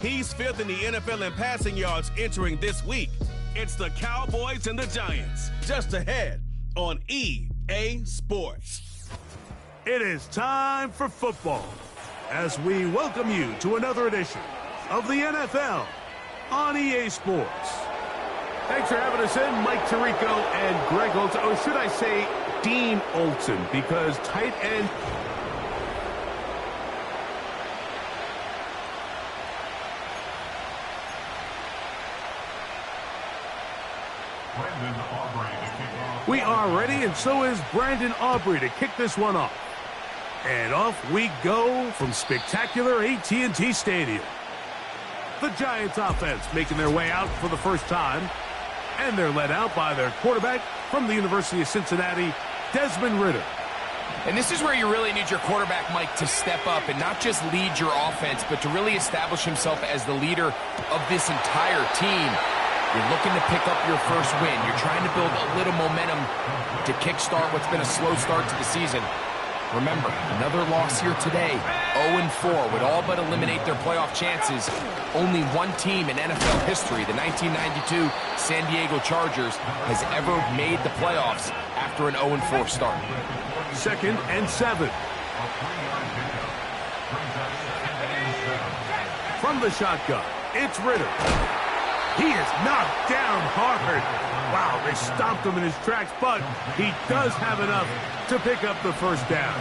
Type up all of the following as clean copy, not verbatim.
He's fifth in the NFL in passing yards entering this week. It's the Cowboys and the Giants, just ahead on EA Sports. It is time for football as we welcome you to another edition of the NFL on EA Sports. Thanks for having us in, Mike Tirico and Greg Olsen. Or should I say Dean Olsen, because tight end... We are ready, and so is Brandon Aubrey to kick this one off. And off we go from spectacular AT&T Stadium. The Giants offense making their way out for the first time. And they're led out by their quarterback from the University of Cincinnati, Desmond Ridder. And this is where you really need your quarterback, Mike, to step up and not just lead your offense, but to really establish himself as the leader of this entire team. You're looking to pick up your first win. You're trying to build a little momentum to kickstart what's been a slow start to the season. Remember, another loss here today, 0-4, would all but eliminate their playoff chances. Only one team in NFL history, the 1992 San Diego Chargers, has ever made the playoffs after an 0-4 start. 2nd and 7. From the shotgun, it's Ridder. He is knocked down hard. Wow, they stopped him in his tracks, but he does have enough to pick up the first down.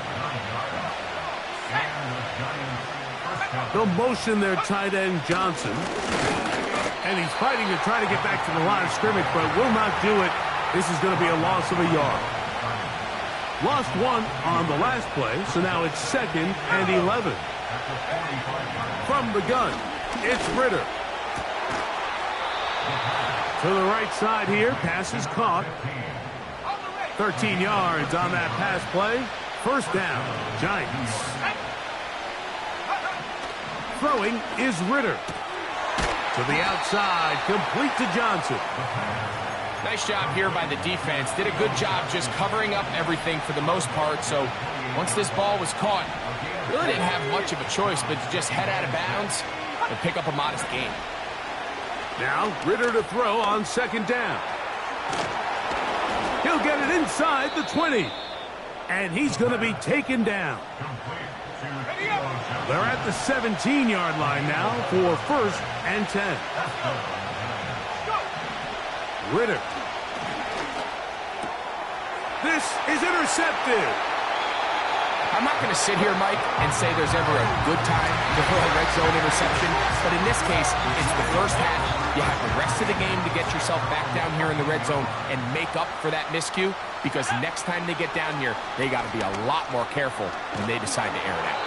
They'll motion their tight end, Johnson. And he's fighting to try to get back to the line of scrimmage, but will not do it. This is going to be a loss of a yard. Lost one on the last play, so now it's 2nd and 11. From the gun, it's Ridder. To the right side here, pass is caught. 13 yards on that pass play. First down, Giants. Throwing is Ridder. To the outside, complete to Johnson. Nice job here by the defense. Did a good job just covering up everything for the most part. So once this ball was caught, really didn't have much of a choice but to just head out of bounds and pick up a modest gain. Now, Ridder to throw on 2nd down. He'll get it inside the 20. And he's going to be taken down. They're at the 17-yard line now for 1st and 10. Ridder. This is intercepted. I'm not going to sit here, Mike, and say there's ever a good time to throw a red zone interception, but in this case, it's the first half. You have the rest of the game to get yourself back down here in the red zone and make up for that miscue, because next time they get down here, they got to be a lot more careful when they decide to air it out.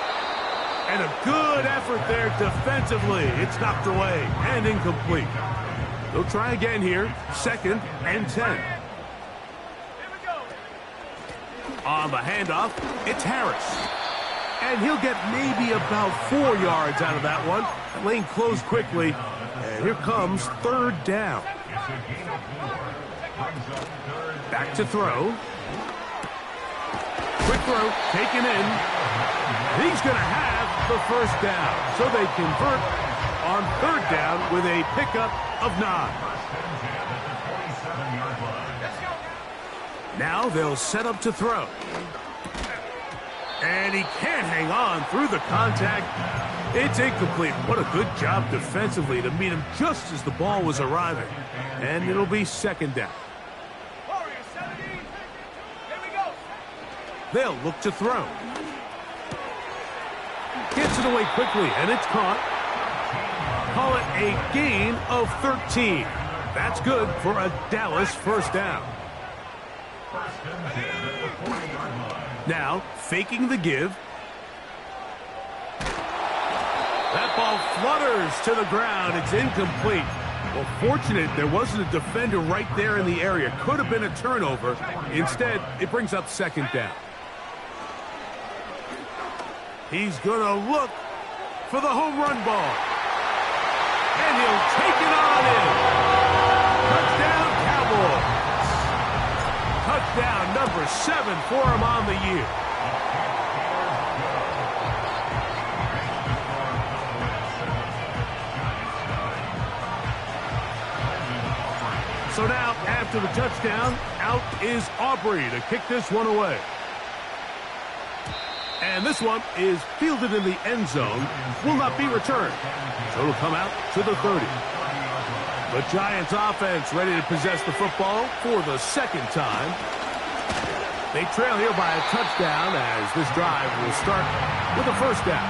And a good effort there defensively. It's knocked away and incomplete. They'll try again here, 2nd and 10. On the handoff, it's Harris. And he'll get maybe about 4 yards out of that one. That lane closed quickly. And here comes 3rd down. Back to throw. Quick throw, taken in. He's going to have the first down. So they convert on 3rd down with a pickup of 9. Now they'll set up to throw. And he can't hang on through the contact. It's incomplete. What a good job defensively to meet him just as the ball was arriving. And it'll be 2nd down. They'll look to throw. Gets it away quickly, and it's caught. Call it a gain of 13. That's good for a Dallas first down. Now, faking the give. That ball flutters to the ground. It's incomplete. Well, fortunate there wasn't a defender right there in the area. Could have been a turnover. Instead, it brings up 2nd down. He's going to look for the home run ball. And he'll take it on in. Touchdown, Cowboys. Touchdown number 7 for him on the year. So now, after the touchdown, out is Aubrey to kick this one away. And this one is fielded in the end zone, will not be returned. So it'll come out to the 30. The Giants offense ready to possess the football for the second time. They trail here by a touchdown as this drive will start with a first down.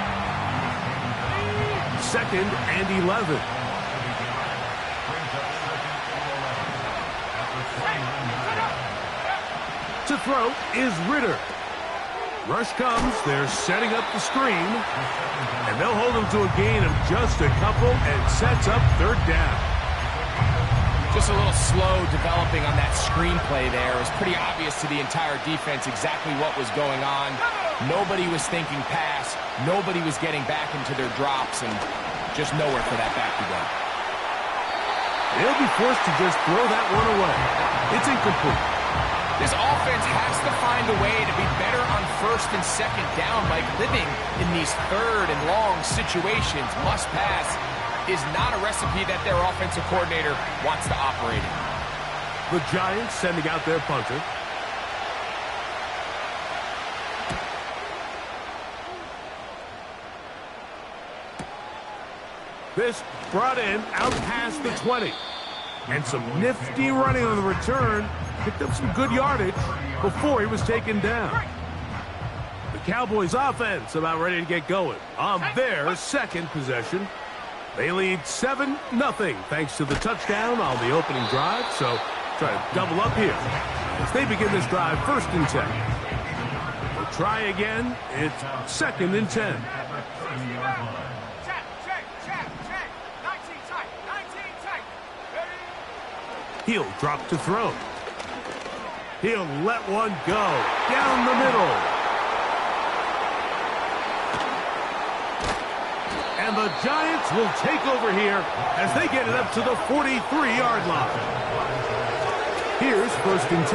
2nd and 11. To throw is Ritter. Rush comes, they're setting up the screen, and they'll hold him to a gain of just a couple and sets up 3rd down. Just a little slow developing on that screenplay there. It was pretty obvious to the entire defense exactly what was going on. Nobody was thinking pass. Nobody was getting back into their drops, and just nowhere for that back to go. They'll be forced to just throw that one away. It's incomplete. This offense has to find a way to be better on 1st and 2nd down, Mike. Living in these 3rd and long situations, must pass, is not a recipe that their offensive coordinator wants to operate in. The Giants sending out their punter. This brought in out past the 20. And some nifty running on the return. Picked up some good yardage before he was taken down. The Cowboys offense about ready to get going on their 2nd possession. They lead 7-0 thanks to the touchdown on the opening drive. So try to double up here as they begin this drive 1st and 10. They'll try again. It's 2nd and 10. He'll drop to throw. He'll let one go down the middle. And the Giants will take over here as they get it up to the 43-yard line. Here's 1st and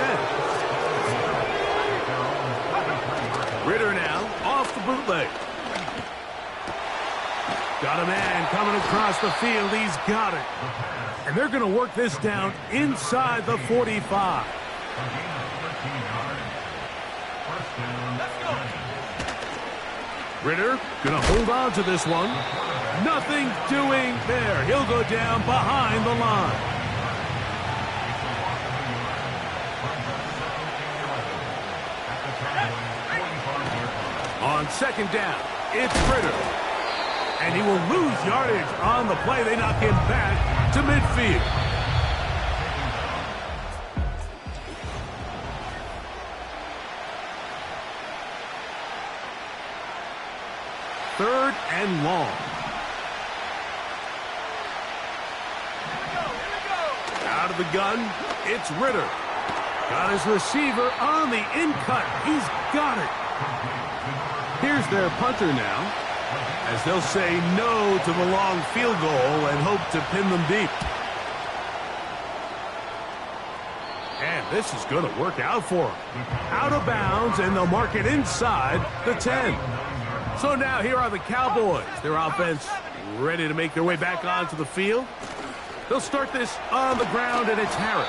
10. Ritter now off the bootleg. Got a man coming across the field. He's got it. And they're going to work this down inside the 45. Ritter going to hold on to this one. Nothing doing there. He'll go down behind the line. On 2nd down, it's Ritter. And he will lose yardage on the play. They knock him back to midfield. Third and long. Out of the gun, it's Ritter. Got his receiver on the in-cut. He's got it. Here's their punter now, as they'll say no to the long field goal and hope to pin them deep. And this is going to work out for them. Out of bounds, and they'll mark it inside the 10. So now here are the Cowboys. Their offense ready to make their way back onto the field. They'll start this on the ground, and it's Harris.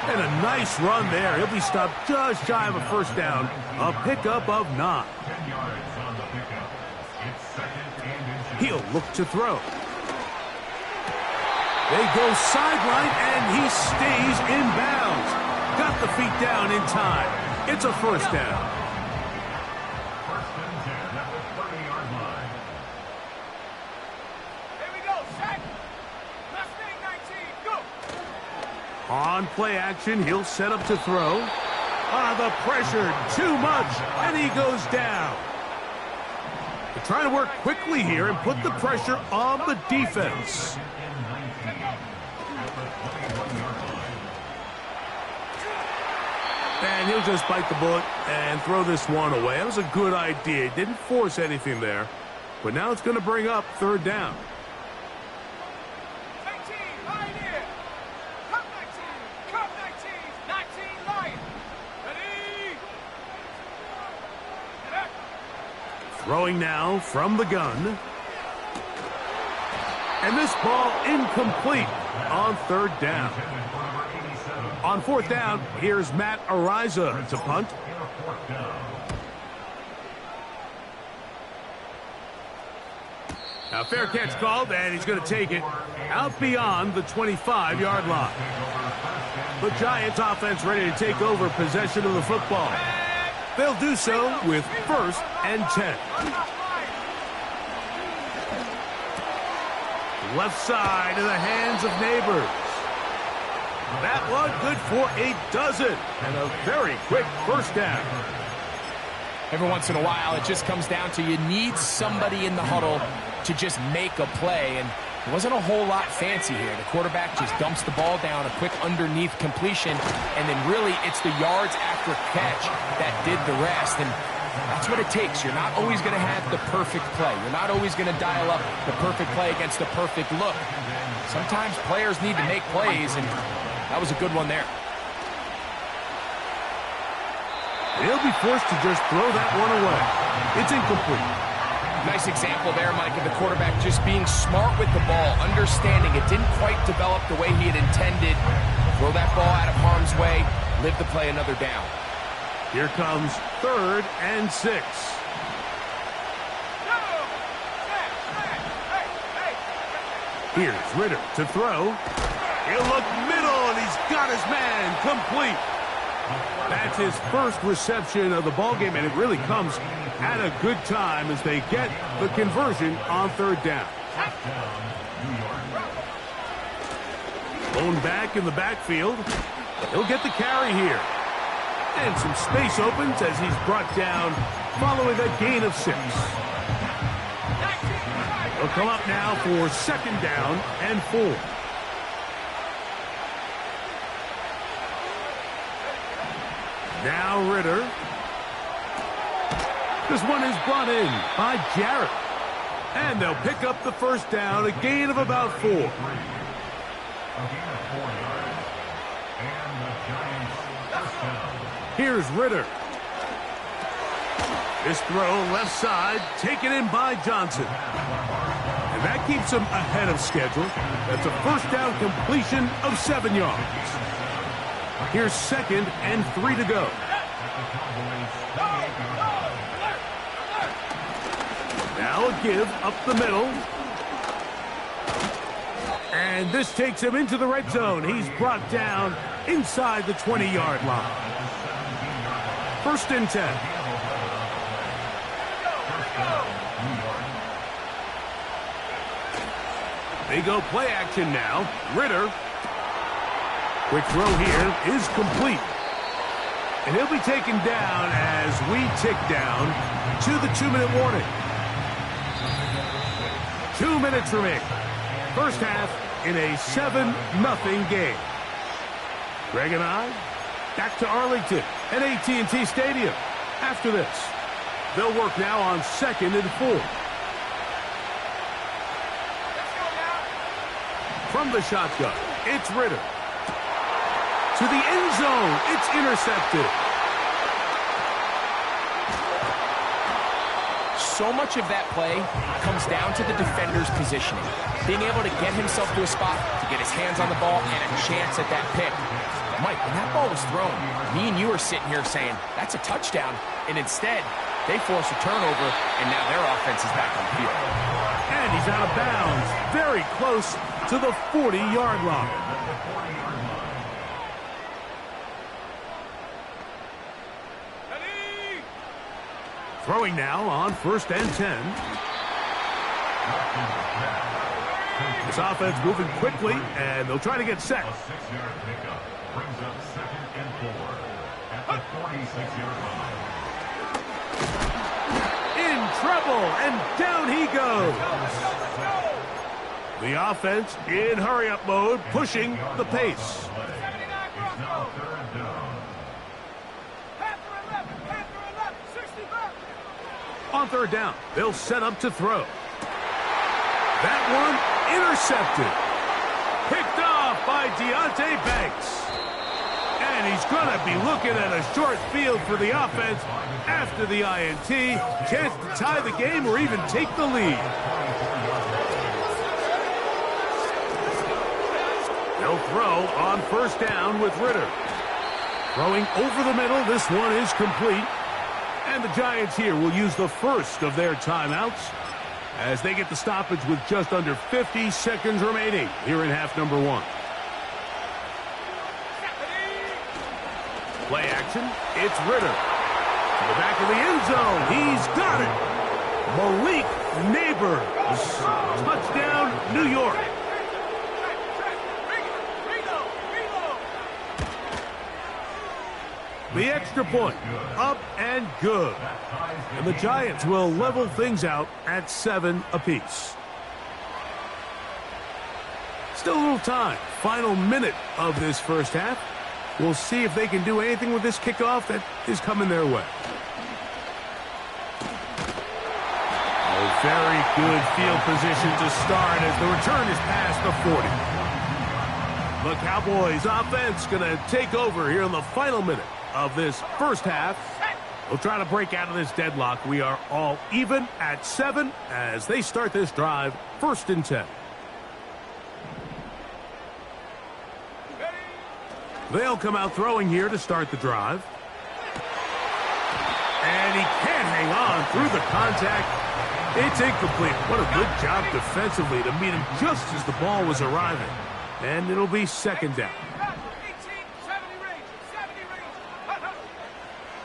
And a nice run there. He'll be stopped just shy of a 1st down. A pickup of 9. He'll look to throw. They go sideline, and he stays in bounds. Got the feet down in time. It's a 1st down. On play action, he'll set up to throw. The pressure, too much, and he goes down. They're trying to work quickly here and put the pressure on the defense. And he'll just bite the bullet and throw this one away. That was a good idea. Didn't force anything there. But now it's going to bring up 3rd down. Throwing now from the gun. And this ball incomplete on third down. On fourth down, here's Matt Araiza to punt. Now fair catch called, and he's going to take it out beyond the 25-yard line. The Giants offense ready to take over possession of the football. They'll do so with 1st and 10. Left side in the hands of Neighbors. That one good for a dozen and a very quick first down. Every once in a while, it just comes down to you need somebody in the huddle to just make a play, and it wasn't a whole lot fancy here. The quarterback just dumps the ball down, a quick underneath completion, and then really it's the yards after catch that did the rest, and that's what it takes. You're not always going to have the perfect play. You're not always going to dial up the perfect play against the perfect look. Sometimes players need to make plays, and that was a good one there. He'll be forced to just throw that one away. It's incomplete. Nice example there, Mike, of the quarterback just being smart with the ball, understanding it didn't quite develop the way he had intended. Throw that ball out of harm's way, live to play another down. Here comes 3rd and 6. Here's Ritter to throw. He'll look middle, and he's got his man complete. That's his first reception of the ballgame, and it really comes at a good time as they get the conversion on 3rd down. Blown back in the backfield. He'll get the carry here. And some space opens as he's brought down following a gain of 6. He'll come up now for 2nd down and 4. Now Ritter. This one is brought in by Jarrett. And they'll pick up the first down, a gain of about 4. Here's Ritter. This throw left side taken in by Johnson. And that keeps him ahead of schedule. That's a first down completion of 7 yards. Here's 2nd and 3 to go. Now a give up the middle. And this takes him into the red zone. He's brought down inside the 20-yard line. 1st and 10. They go play action now. Ritter. Quick throw here is complete. And he'll be taken down as we tick down to the 2-minute warning. 2 minutes remaining. First half in a 7-0 game. Greg and I back to Arlington at AT&T Stadium. After this, they'll work now on 2nd and 4. From the shotgun, it's Ritter. To the end zone, it's intercepted. So much of that play comes down to the defender's positioning. Being able to get himself to a spot, to get his hands on the ball, and a chance at that pick. Mike, when that ball was thrown, me and you are sitting here saying, that's a touchdown. And instead, they force a turnover, and now their offense is back on the field. And he's out of bounds, very close to the 40-yard line. Throwing now on 1st and 10. This offense moving quickly, and they'll try to get set. In trouble, and down he goes. The offense in hurry-up mode, pushing the pace. On 3rd down, they'll set up to throw. That one intercepted. Picked off by Deonte Banks. And he's going to be looking at a short field for the offense after the INT. Chance to tie the game or even take the lead. They'll throw on first down with Ritter. Throwing over the middle. This one is complete. And the Giants here will use the first of their timeouts as they get the stoppage with just under 50 seconds remaining here in half number one. Play action. It's Ritter. To the back of the end zone. He's got it. Malik Nabers. Touchdown, New York. The extra point, up and good. And the Giants will level things out at 7 apiece. Still a little time. Final minute of this first half. We'll see if they can do anything with this kickoff that is coming their way. Oh, very good field position to start as the return is past the 40. The Cowboys offense going to take over here in the final minute of this first half. We'll try to break out of this deadlock. We are all even at 7 as they start this drive, 1st and 10. They'll come out throwing here to start the drive. And he can't hang on through the contact. It's incomplete. What a good job defensively to meet him just as the ball was arriving. And it'll be 2nd down.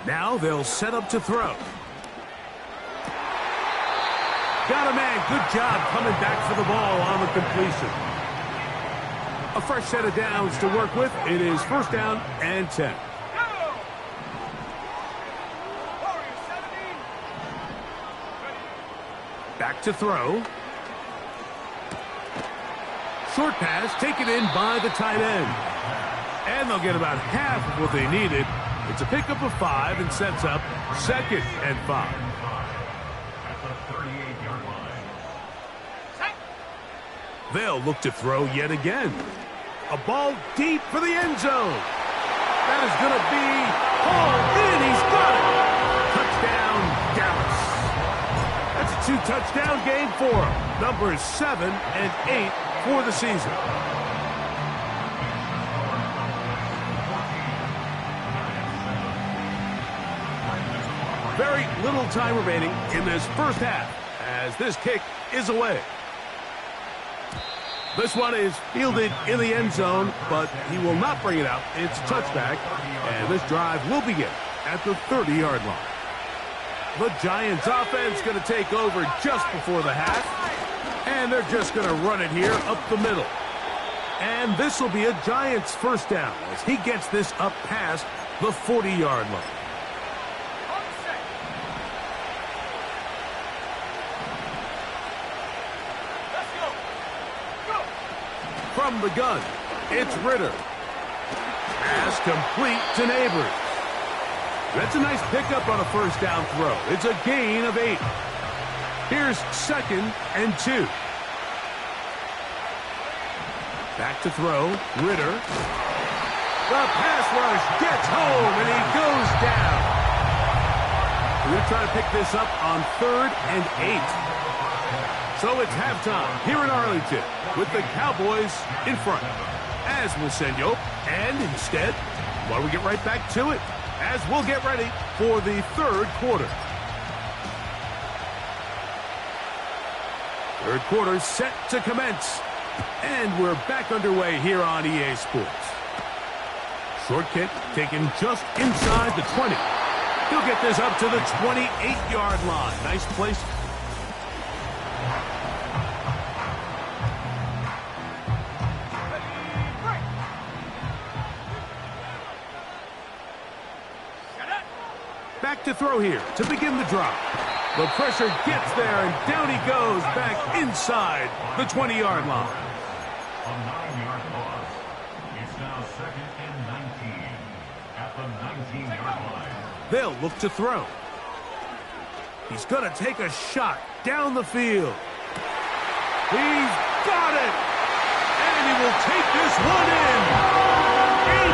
Now they'll set up to throw. Got a man. Good job coming back for the ball on the completion. A fresh set of downs to work with. It is 1st down and 10. Back to throw. Short pass taken in by the tight end. And they'll get about half of what they needed. It's a pickup of 5 and sets up 2nd and 5. They'll look to throw yet again. A ball deep for the end zone. That is going to be hauled in. He's got it. Touchdown, Dallas. That's a 2-touchdown game for him. Numbers 7 and 8 for the season. Very little time remaining in this first half as this kick is away. This one is fielded in the end zone, but he will not bring it out. It's touchback, and this drive will begin at the 30-yard line. The Giants offense going to take over just before the half, and they're just going to run it here up the middle. And this will be a Giants 1st down as he gets this up past the 40-yard line. From the gun, it's Ritter. Pass complete to Nabers. That's a nice pickup on a 1st down throw. It's a gain of 8. Here's 2nd and 2. Back to throw, Ritter. The pass rush gets home, and he goes down. We're going to try to pick this up on 3rd and 8. So it's halftime here in Arlington with the Cowboys in front. As we'll send you, and instead, why don't we get right back to it as we'll get ready for the 3rd quarter. 3rd quarter set to commence. And we're back underway here on EA Sports. Short kick taken just inside the 20. He'll get this up to the 28-yard line. Nice place. Back to throw here to begin the drop. The pressure gets there, and down he goes back inside the 20-yard line. A 9-yard loss. It's now 2nd and 19 at the 19-yard line. They'll look to throw. He's going to take a shot down the field. He's got it! And he will take this one in.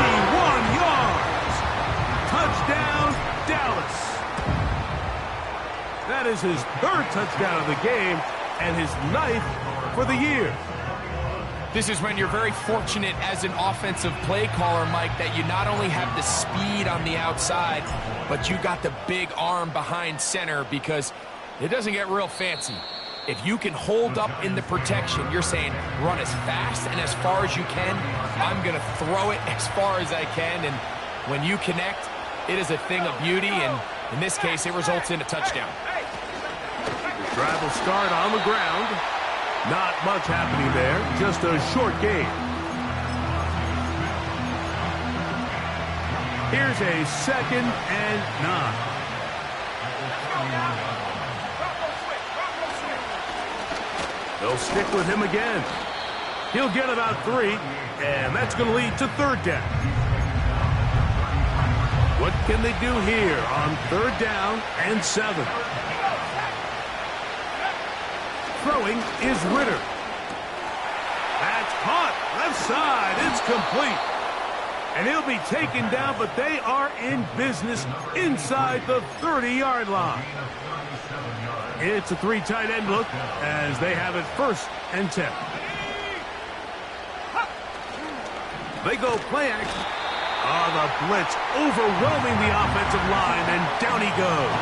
81 yards. Touchdown, Dallas. That is his 3rd touchdown of the game and his 9th for the year. This is when you're very fortunate as an offensive play caller, Mike, that you not only have the speed on the outside, but you got the big arm behind center, because it doesn't get real fancy. If you can hold up in the protection, you're saying run as fast and as far as you can. I'm going to throw it as far as I can, and when you connect, it is a thing of beauty, and in this case, it results in a touchdown. The drive will start on the ground. Not much happening there, just a short gain. Here's a 2nd and 9. They'll stick with him again. He'll get about 3, and that's going to lead to 3rd down. What can they do here on 3rd down and 7? Throwing is Ritter. That's caught. Left side. It's complete. And he'll be taken down, but they are in business inside the 30-yard line. It's a 3 tight end look as they have it 1st and 10. They go play action. Oh, the blitz overwhelming the offensive line, and down he goes.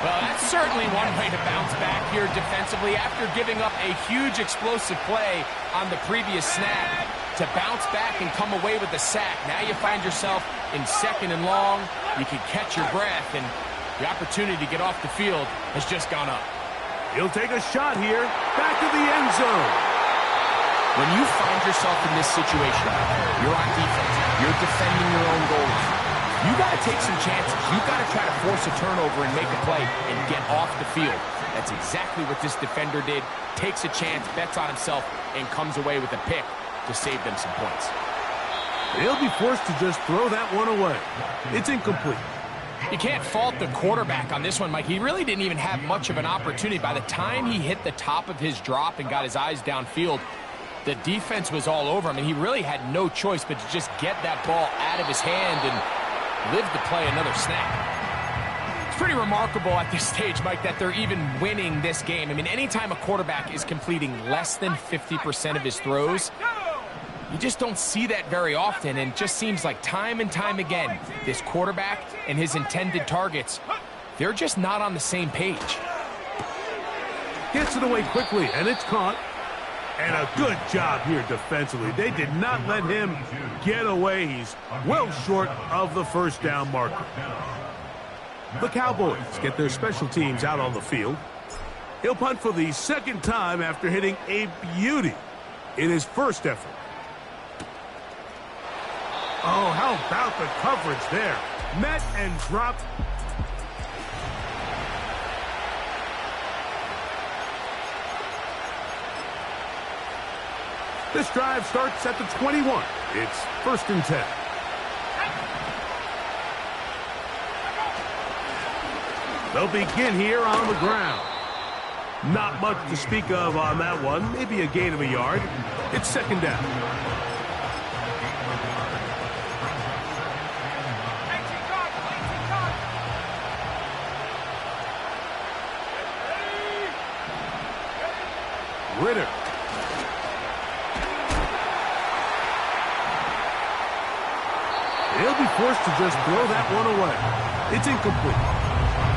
Well, that's certainly one way to bounce back here defensively after giving up a huge explosive play on the previous snap. To bounce back and come away with a sack. Now you find yourself in 2nd and long. You can catch your breath, and the opportunity to get off the field has just gone up. He'll take a shot here. Back to the end zone. When you find yourself in this situation, you're on defense. You're defending your own goals. You got to take some chances. You got to try to force a turnover and make a play and get off the field. That's exactly what this defender did. Takes a chance, bets on himself, and comes away with a pick to save them some points. He'll be forced to just throw that one away. It's incomplete. You can't fault the quarterback on this one, Mike. He really didn't even have much of an opportunity. By the time he hit the top of his drop and got his eyes downfield, the defense was all over him, and he really had no choice but to just get that ball out of his hand and live to play another snap. It's pretty remarkable at this stage, Mike, that they're even winning this game. I mean, anytime a quarterback is completing less than 50% of his throws, you just don't see that very often, and it just seems like time and time again, this quarterback and his intended targets, they're just not on the same page. Gets it away quickly, and it's caught. And a good job here defensively. They did not let him get away. He's well short of the 1st down marker. The Cowboys get their special teams out on the field. He'll punt for the 2nd time after hitting a beauty in his 1st effort. Oh, how about the coverage there? Met and dropped. This drive starts at the 21. It's 1st and 10. They'll begin here on the ground. Not much to speak of on that one. Maybe a gain of a yard. It's 2nd down. Ritter. He'll be forced to just throw that one away. It's incomplete.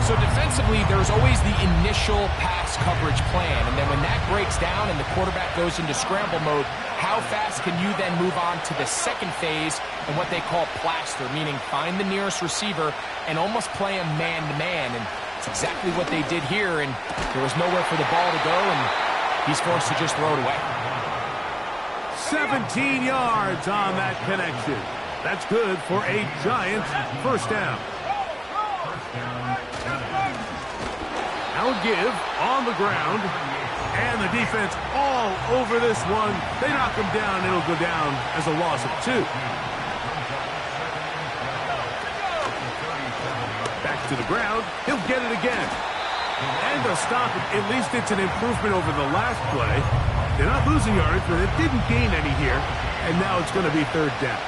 So defensively, there's always the initial pass coverage plan, and then when that breaks down and the quarterback goes into scramble mode, how fast can you then move on to the 2nd phase and what they call plaster, meaning find the nearest receiver and almost play him man-to-man, and it's exactly what they did here, and there was nowhere for the ball to go, and he's forced to just throw it away. 17 yards on that connection. That's good for a Giants 1st down. Now give on the ground. And the defense all over this one. They knock him down. It'll go down as a loss of 2. Back to the ground. He'll get it again. And to stop it, at least it's an improvement over the last play. They're not losing yards, but it didn't gain any here. And now it's going to be 3rd down.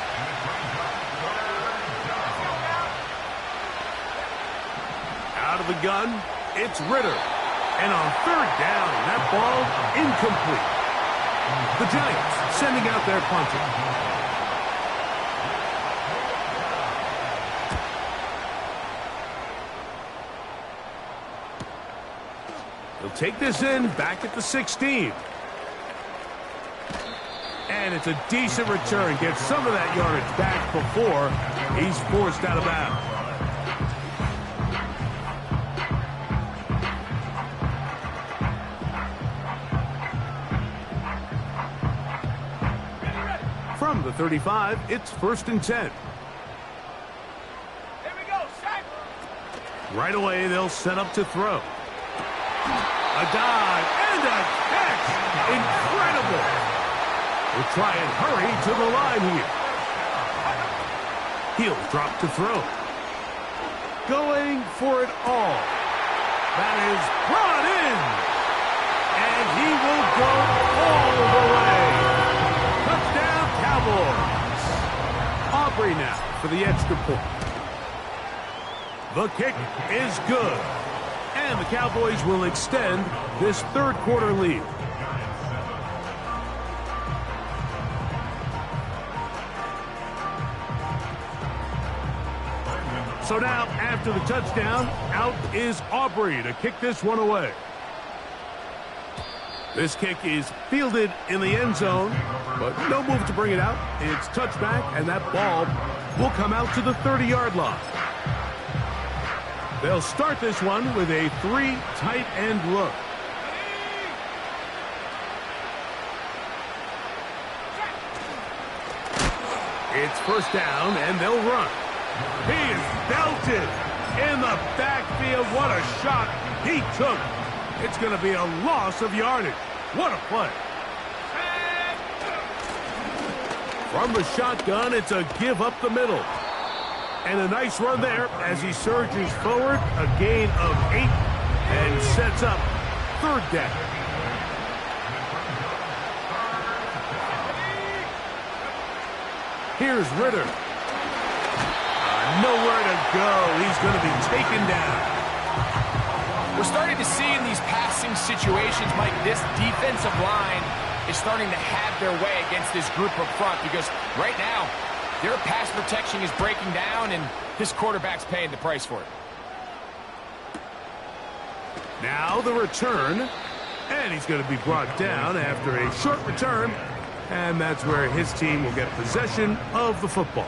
Out of the gun, it's Ritter. And on 3rd down, that ball incomplete. The Giants sending out their punter. He'll take this in back at the 16. And it's a decent return. Gets some of that yardage back before he's forced out of bounds. From the 35, it's 1st and 10. Here we go, set. Right away, they'll set up to throw. A dive and a catch. Incredible. We'll try and hurry to the line here. He'll drop to throw. Going for it all. That is brought in. And he will go all the way. Touchdown, Cowboys. Aubrey now for the extra point. The kick is good. And the Cowboys will extend this third quarter lead. So now, after the touchdown, out is Aubrey to kick this one away. This kick is fielded in the end zone, but no move to bring it out. It's touchback, and that ball will come out to the 30-yard line. They'll start this one with a 3 tight end look. It's first down, and they'll run. He is belted in the backfield. What a shot he took. It's going to be a loss of yardage. What a play. From the shotgun, it's a give up the middle. And a nice run there as he surges forward. A gain of 8 and sets up third down. Here's Ritter. Nowhere to go. He's going to be taken down. We're starting to see in these passing situations, Mike, this defensive line is starting to have their way against this group up front because right now, their pass protection is breaking down, and this quarterback's paying the price for it. Now the return, and he's going to be brought down after a short return, and that's where his team will get possession of the football.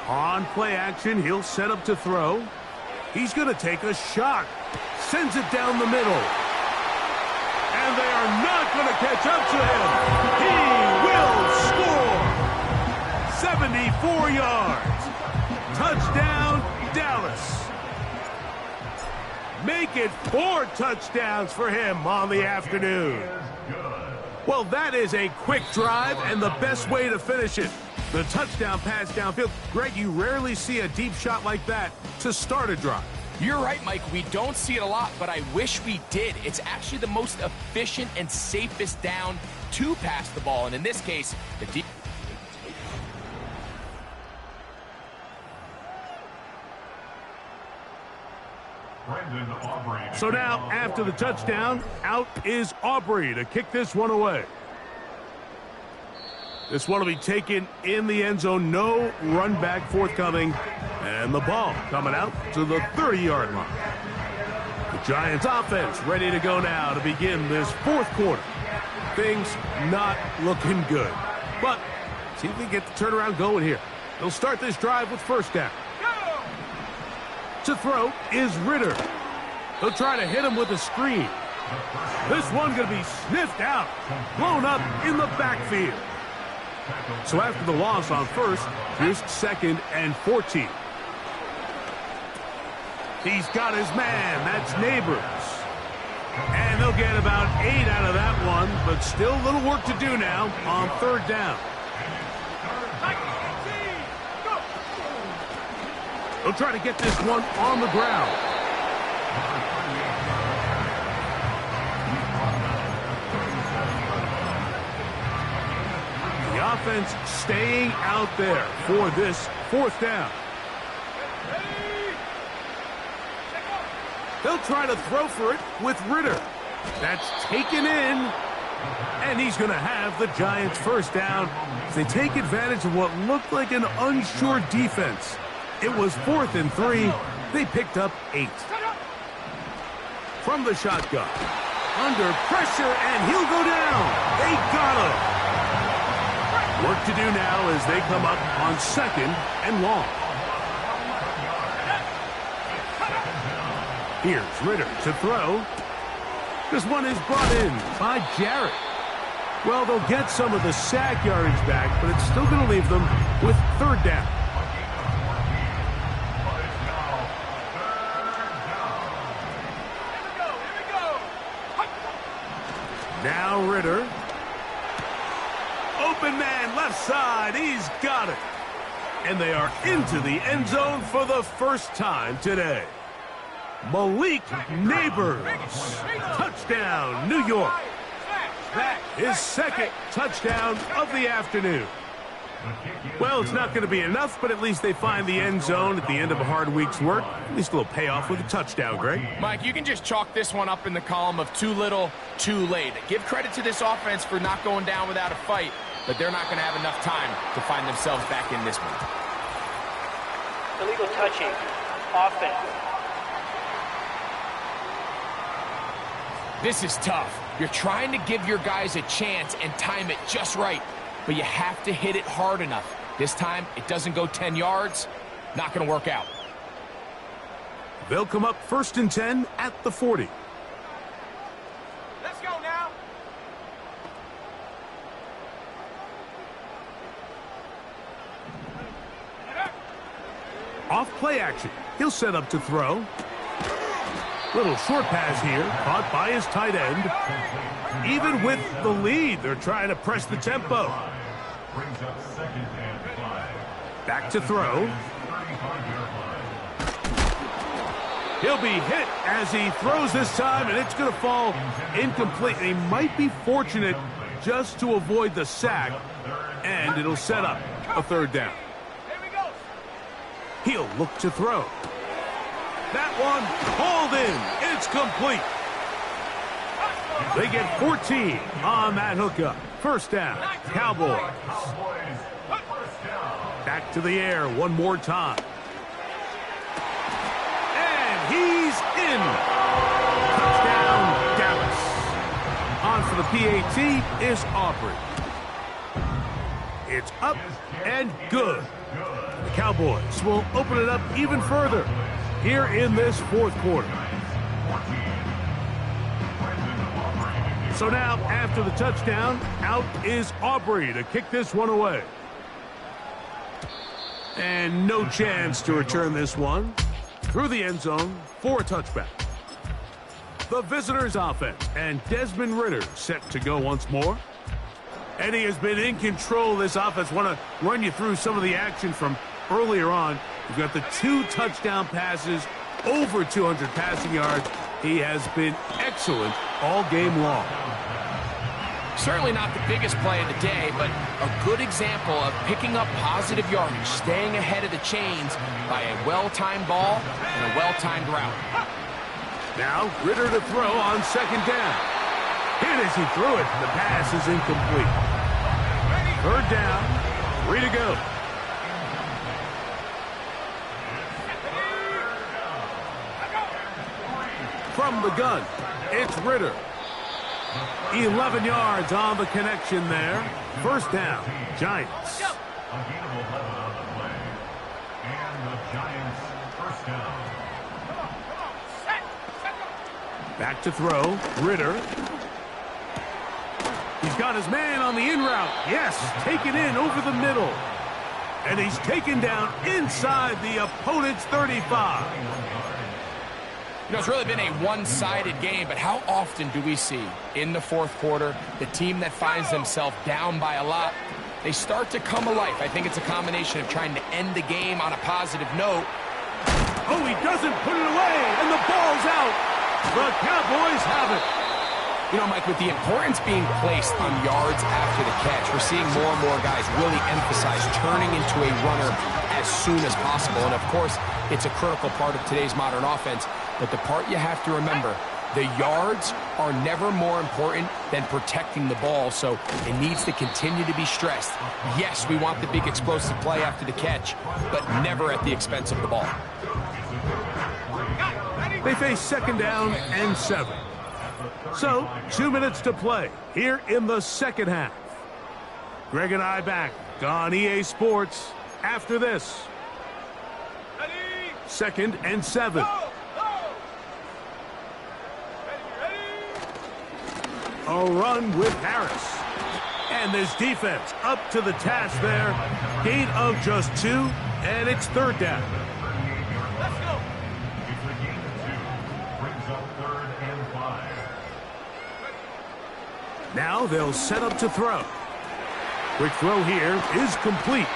On play action, he'll set up to throw. He's going to take a shot. Sends it down the middle. And they are not going to catch up to him. He will score. 74 yards. Touchdown, Dallas. Make it 4 touchdowns for him on the afternoon. Well, that is a quick drive and the best way to finish it. The touchdown pass downfield. Greg, you rarely see a deep shot like that to start a drive. You're right, Mike. We don't see it a lot, but I wish we did. It's actually the most efficient and safest down to pass the ball. And in this case, the deep... So now, after the touchdown, out is Aubrey to kick this one away. This one will be taken in the end zone. No run back forthcoming. And the ball coming out to the 30-yard line. The Giants offense ready to go now to begin this fourth quarter. Things not looking good. But see if we get the turnaround going here. They'll start this drive with first down. To throw is Ritter. They'll try to hit him with a screen. This one going to be sniffed out. Blown up in the backfield. So after the loss on first, here's 2nd and 14. He's got his man. That's Neighbors. And they'll get about 8 out of that one, but still a little work to do now on third down. They'll try to get this one on the ground. The offense staying out there for this fourth down. They'll try to throw for it with Ritter. That's taken in. And he's going to have the Giants first down as they take advantage of what looked like an unsure defense. It was 4th and 3. They picked up 8. From the shotgun. Under pressure, and he'll go down. They got him. Work to do now as they come up on 2nd and long. Here's Ritter to throw. This one is brought in by Jarrett. Well, they'll get some of the sack yardage back, but it's still going to leave them with 3rd down. Now Ritter. Open man, left side. He's got it. And they are into the end zone for the first time today. Malik Neighbors. Touchdown, New York. That is 2nd touchdown of the afternoon. Well, it's not going to be enough, but at least they find the end zone at the end of a hard week's work. At least a little payoff with a touchdown, Greg. Mike, you can just chalk this one up in the column of too little, too late. Give credit to this offense for not going down without a fight, but they're not going to have enough time to find themselves back in this one. Illegal touching. Offense. This is tough. You're trying to give your guys a chance and time it just right, but you have to hit it hard enough. This time, it doesn't go 10 yards. Not going to work out. They'll come up 1st and 10 at the 40. Let's go now. Off play action. He'll set up to throw. Little short pass here, caught by his tight end. Even with the lead, they're trying to press the tempo. Back to throw. He'll be hit as he throws this time, and it's going to fall incomplete. He might be fortunate just to avoid the sack, and it'll set up a 3rd down. He'll look to throw. That one hauled in. It's complete. They get 14 on that hookup. 1st down, Cowboys. Back to the air one more time. And he's in. Touchdown, Dallas. On for the PAT is Aubrey. It's up and good. The Cowboys will open it up even further here in this 4th quarter. So now, after the touchdown, out is Aubrey to kick this one away. And no chance to return this one through the end zone for a touchback. The visitors' offense, and Desmond Ritter set to go once more. And he has been in control of this offense. Want to run you through some of the action from earlier on. You've got the 2 touchdown passes, over 200 passing yards. He has been excellent all game long. Certainly not the biggest play of the day, but a good example of picking up positive yardage, staying ahead of the chains by a well-timed ball and a well-timed route. Now, Ritter to throw on 2nd down. Hit as he threw it. The pass is incomplete. 3rd down, 3 to go. From the gun, it's Ritter. 11 yards on the connection there. 1st down, Giants. A gain of 11 on the play. And the Giants 1st down. Back to throw, Ritter. He's got his man on the in route. Yes, taken in over the middle. And he's taken down inside the opponent's 35. You know, it's really been a one-sided game, but how often do we see in the 4th quarter the team that finds themselves down by a lot, they start to come alive? I think it's a combination of trying to end the game on a positive note. Oh, he doesn't put it away, and the ball's out. The Cowboys have it. You know, Mike, with the importance being placed on yards after the catch, we're seeing more and more guys really emphasize turning into a runner as soon as possible. And, of course, it's a critical part of today's modern offense. But the part you have to remember, the yards are never more important than protecting the ball, so it needs to continue to be stressed. Yes, we want the big explosive play after the catch, but never at the expense of the ball. They face 2nd down and 7. So, 2 minutes to play here in the second half. Greg and I back on EA Sports after this. 2nd and 7. A run with Harris. And this defense up to the task there. Gain of just 2, and it's 3rd down. Let's go. It's a gain of 2. Brings up 3rd and 5. Now they'll set up to throw. Quick throw here is complete.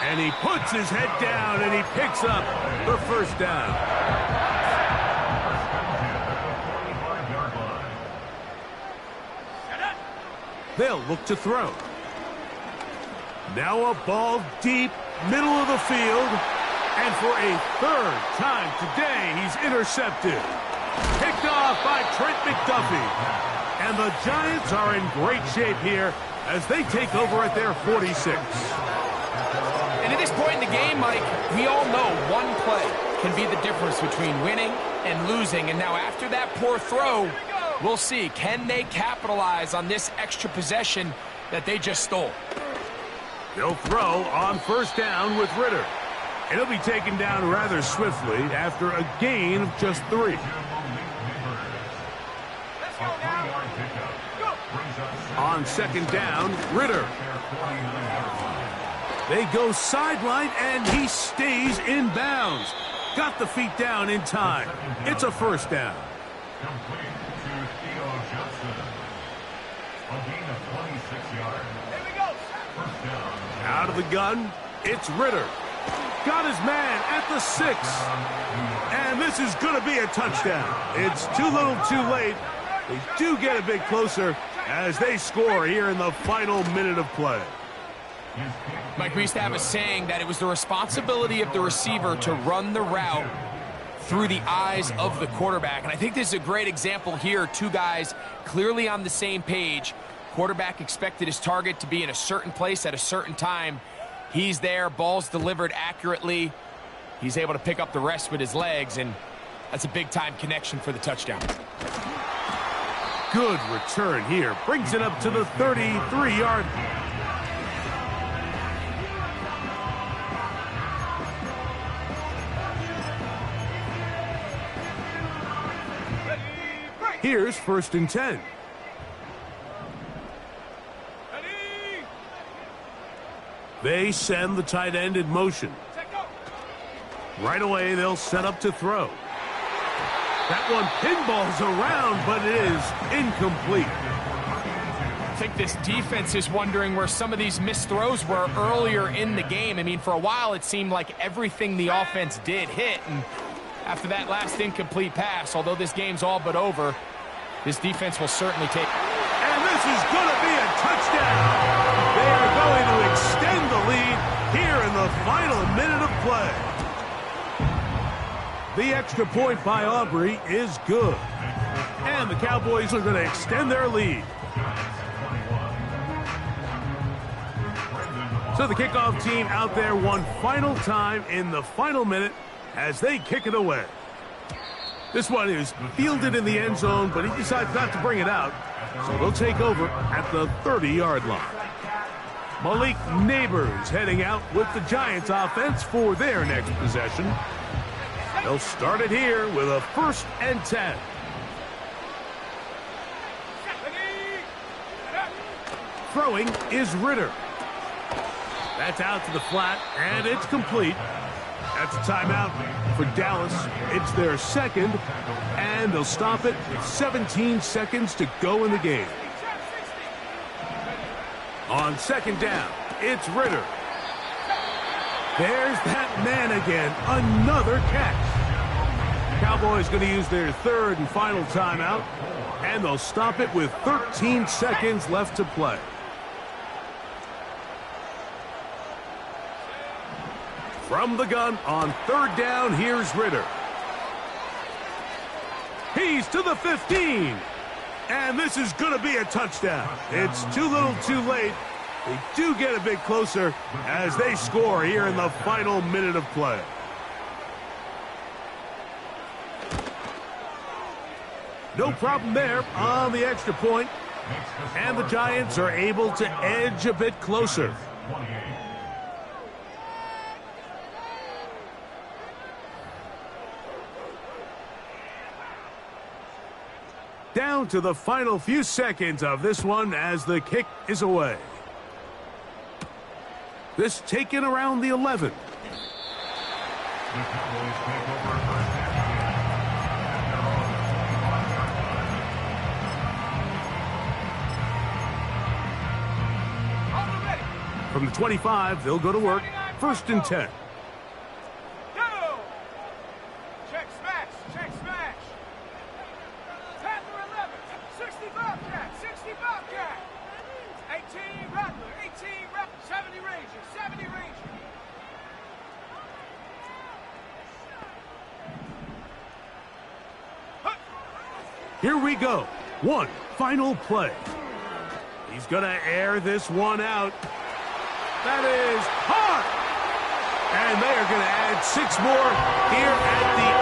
And he puts his head down and he picks up the 1st down. They'll look to throw. Now a ball deep, middle of the field. And for a 3rd time today, he's intercepted. Picked off by Trent McDuffie. And the Giants are in great shape here as they take over at their 46. And at this point in the game, Mike, we all know one play can be the difference between winning and losing. And now after that poor throw, we'll see, can they capitalize on this extra possession that they just stole? They'll throw on 1st down with Ritter. And he'll be taken down rather swiftly after a gain of just 3. On 2nd down, Ritter. They go sideline, and he stays in bounds. Got the feet down in time. It's a 1st down. Complete to Theo Johnson. A gain of 26 yards. Here we go. 1st down. Out of the gun, it's Ritter. Got his man at the 6. And this is going to be a touchdown. It's too little too late. They do get a bit closer as they score here in the final minute of play. Mike, we used to have a saying that it was the responsibility of the receiver to run the route through the eyes of the quarterback. And I think this is a great example here. 2 guys clearly on the same page. Quarterback expected his target to be in a certain place at a certain time. He's there, ball's delivered accurately. He's able to pick up the rest with his legs, and that's a big-time connection for the touchdown. Good return here. Brings it up to the 33-yard line. Here's 1st and 10. They send the tight end in motion. Right away, they'll set up to throw. That one pinballs around, but it is incomplete. I think this defense is wondering where some of these missed throws were earlier in the game. I mean, for a while, it seemed like everything the offense did hit. And after that last incomplete pass, although this game's all but over, this defense will certainly take. And this is going to be a touchdown. They are going to extend the lead here in the final minute of play. The extra point by Aubrey is good. And the Cowboys are going to extend their lead. So the kickoff team out there one final time in the final minute as they kick it away. This one is fielded in the end zone, but he decides not to bring it out. So they'll take over at the 30-yard line. Malik Neighbors heading out with the Giants offense for their next possession. They'll start it here with a 1st and 10. Throwing is Ritter. That's out to the flat, and it's complete. That's a timeout for Dallas. It's their 2nd, and they'll stop it with 17 seconds to go in the game. On 2nd down, it's Ritter. There's that man again, another catch. Cowboys going to use their 3rd and final timeout, and they'll stop it with 13 seconds left to play. From the gun on 3rd down, here's Ritter. He's to the 15. And this is going to be a touchdown. It's too little too late. They do get a bit closer as they score here in the final minute of play. No problem there on the extra point. And the Giants are able to edge a bit closer. Down to the final few seconds of this one as the kick is away. This taken around the 11. The Cowboys take over first down at their own 25-yard line. From the 25, they'll go to work. 1st and 10. Go! Check smash, check smash. Panther 11, 60 Bobcat, 60 Bobcat. 18 Rattler, 18 Rattler, 70 Ranger, 70 Ranger. Here we go. One final play. He's going to air this one out. That is hard. And they are going to add 6 more here at the end.